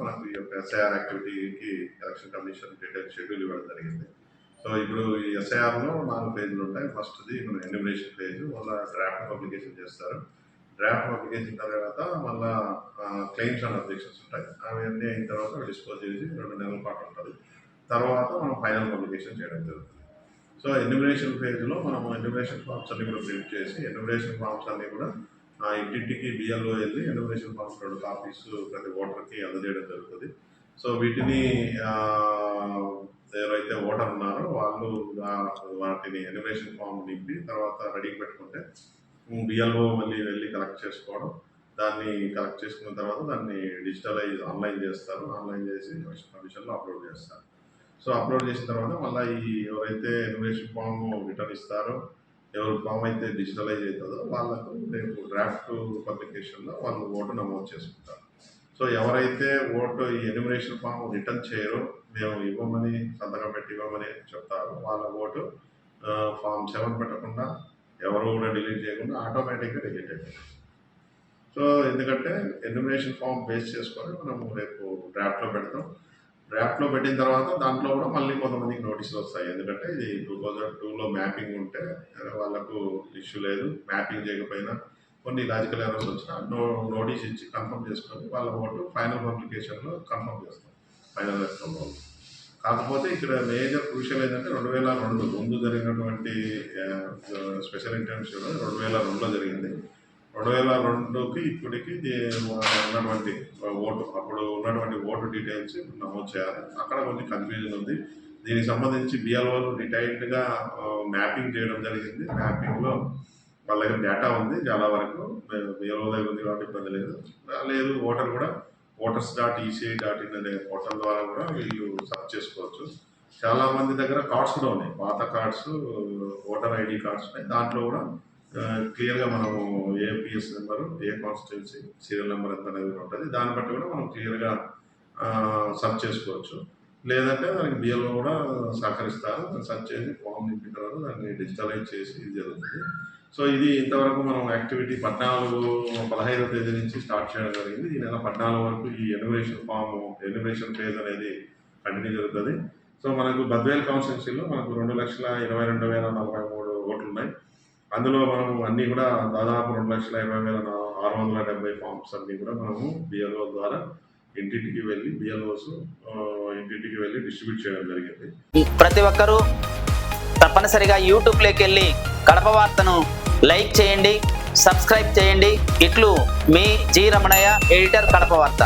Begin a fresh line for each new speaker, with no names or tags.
మనకు ఈ యొక్క ఎస్ఐఆర్ యాక్టివిటీకి ఎలక్షన్ కమిషన్ డీటెయిల్ షెడ్యూల్ ఇవ్వడం జరిగింది. సో ఇప్పుడు ఈ ఎస్ఐఆర్లో 4 పేజీలు ఉంటాయి. ఫస్ట్ది మన ఎన్యూమరేషన్ పేజ్, మళ్ళీ డ్రాఫ్ట్ పబ్లికేషన్ చేస్తారు. డ్రాఫ్ట్ పబ్లికేషన్ తర్వాత మళ్ళీ క్లెయిమ్స్ అండ్ అబ్జెక్షన్స్ ఉంటాయి. అవన్నీ అయిన తర్వాత డిస్పోజ్ చేసి 2 నెలల పాటు ఉంటుంది. తర్వాత మనం ఫైనల్ పబ్లికేషన్ చేయడం జరుగుతుంది. సో ఎన్యూమరేషన్ పేజ్లో మనం ఎన్యూమరేషన్ ఫామ్స్ అన్ని కూడా ప్రింట్ చేసి ఎన్యూమరేషన్ ఫామ్స్ అన్ని కూడా ఇంటింటికి బిఎల్ఓ వెళ్ళి ఎన్యూమరేషన్ ఫామ్స్ 2 కాపీస్ ప్రతి ఓటర్కి అందజేయడం జరుగుతుంది. సో వీటిని ఎవరైతే ఓటర్ ఉన్నారో వాళ్ళు వాటిని ఎన్యూమరేషన్ ఫామ్ నింపి తర్వాత రెడీ పెట్టుకుంటే బిఎల్ఓ మళ్ళీ వెళ్ళి కలెక్ట్ చేసుకోవడం, దాన్ని కలెక్ట్ చేసుకున్న తర్వాత దాన్ని డిజిటలైజ్ ఆన్లైన్ చేస్తారు. ఆన్లైన్ చేసి ఎలక్షన్ కమిషన్లో అప్లోడ్ చేస్తారు. సో అప్లోడ్ చేసిన తర్వాత మళ్ళీ ఎవరైతే ఎన్యూమరేషన్ ఫామ్ రిటర్న్ ఇస్తారో, ఎవరి ఫామ్ అయితే డిజిటలైజ్ అవుతుందో వాళ్ళకు రేపు డ్రాఫ్ట్ పబ్లికేషన్లో వాళ్ళు ఓటు నమోదు చేసుకుంటారు. సో ఎవరైతే ఓటు ఈ ఎన్యూమరేషన్ ఫామ్ రిటర్న్ చేయరో, మేము ఇవ్వమని సంతకం పెట్టి ఇవ్వమని చెప్తారో వాళ్ళ ఓటు ఫామ్ 7 పెట్టకుండా ఎవరు కూడా డిలీట్ చేయకుండా ఆటోమేటిక్గా డిలీట్ అయిపోయింది. సో ఎందుకంటే ఎన్యూమరేషన్ ఫామ్ బేస్ చేసుకొని మనం రేపు డ్రాఫ్ట్లో పెడతాం. డ్రాఫ్ట్లో పెట్టిన తర్వాత దాంట్లో కూడా మళ్ళీ కొంతమందికి నోటీసులు వస్తాయి. ఎందుకంటే ఇది 2002లో మ్యాపింగ్ ఉంటే వాళ్ళకు ఇష్యూ లేదు, మ్యాపింగ్ చేయకపోయినా కొన్ని లాజికల్ ఎర్రర్స్ వచ్చినా నోటీస్ ఇచ్చి కన్ఫర్మ్ చేసుకొని వాళ్ళ ఓటు ఫైనల్ పబ్లికేషన్లో కన్ఫర్మ్ చేస్తాం, ఫైనల్ చేస్తాం. కాకపోతే ఇక్కడ మేజర్ క్రూషియల్ ఏంటంటే 2002 ముందు జరిగినటువంటి స్పెషల్ ఇంటర్న్షిప్ 2002లో జరిగింది. 2002కి ఇప్పటికి ఉన్నటువంటి ఓటు, అప్పుడు ఉన్నటువంటి ఓటు డీటెయిల్స్ నమోదు చేయాలి. అక్కడ కొంచెం కన్ఫ్యూజన్ ఉంది. దీనికి సంబంధించి బిఎల్ఓలు డీటెయిల్డ్గా మ్యాపింగ్ చేయడం జరిగింది. మ్యాపింగ్లో వాళ్ళ దగ్గర డేటా ఉంది, చాలా వరకు బిఎల్ఓ దగ్గర ఉంది కాబట్టి ఇబ్బంది లేదు. ఓటర్ కూడా voters.eci.in అనే పోర్టల్ ద్వారా కూడా వీళ్ళు సర్చ్ చేసుకోవచ్చు. చాలామంది దగ్గర కార్డ్స్ కూడా ఉన్నాయి, పాత కార్డ్స్, ఓటర్ ఐడి కార్డ్స్ ఉన్నాయి. దాంట్లో కూడా క్లియర్గా మనము ఏపీఎస్ నెంబరు, ఏ కాన్స్టిట్యున్సీ, సీరియల్ నెంబర్ ఎంత అనేది ఉంటుంది. దాన్ని బట్టి కూడా మనం క్లియర్గా సర్చ్ చేసుకోవచ్చు. లేదంటే దానికి బిఎల్ఓ కూడా సహకరిస్తారు. దాన్ని సర్చ్ చేసి ఫామ్ నింపిన తర్వాత దాన్ని డిజిటలైజ్ చేసి ఇది జరుగుతుంది. సో ఇది ఇంతవరకు మనం యాక్టివిటీ 15వ తేదీ నుంచి స్టార్ట్ చేయడం జరిగింది. ఈ నెల 14 వరకు ఈ ఎన్యూమరేషన్ పేజ్ అనేది కంటిన్యూ జరుగుతుంది. సో మనకు బద్వేల్ కాన్స్టిట్యున్సీలో మనకు 2,22,043 ఓట్లు ఉన్నాయి. అందులో మనం అన్నీ కూడా దాదాపు 2,20,670 ఫామ్స్ అన్నీ కూడా మనము బిఎల్ఓ ద్వారా ఇంటింటికి వెళ్ళి ఇంటింటికి వెళ్ళి డిస్ట్రిబ్యూట్ చేయడం జరిగింది.
ప్రతి ఒక్కరూ తప్పనిసరిగా యూట్యూబ్లోకి వెళ్ళి కడప వార్తను లైక్ చేయండి, సబ్స్క్రైబ్ చేయండి. ఇట్లు మీ జి రమణయ్య, ఎడిటర్, కడప వార్త.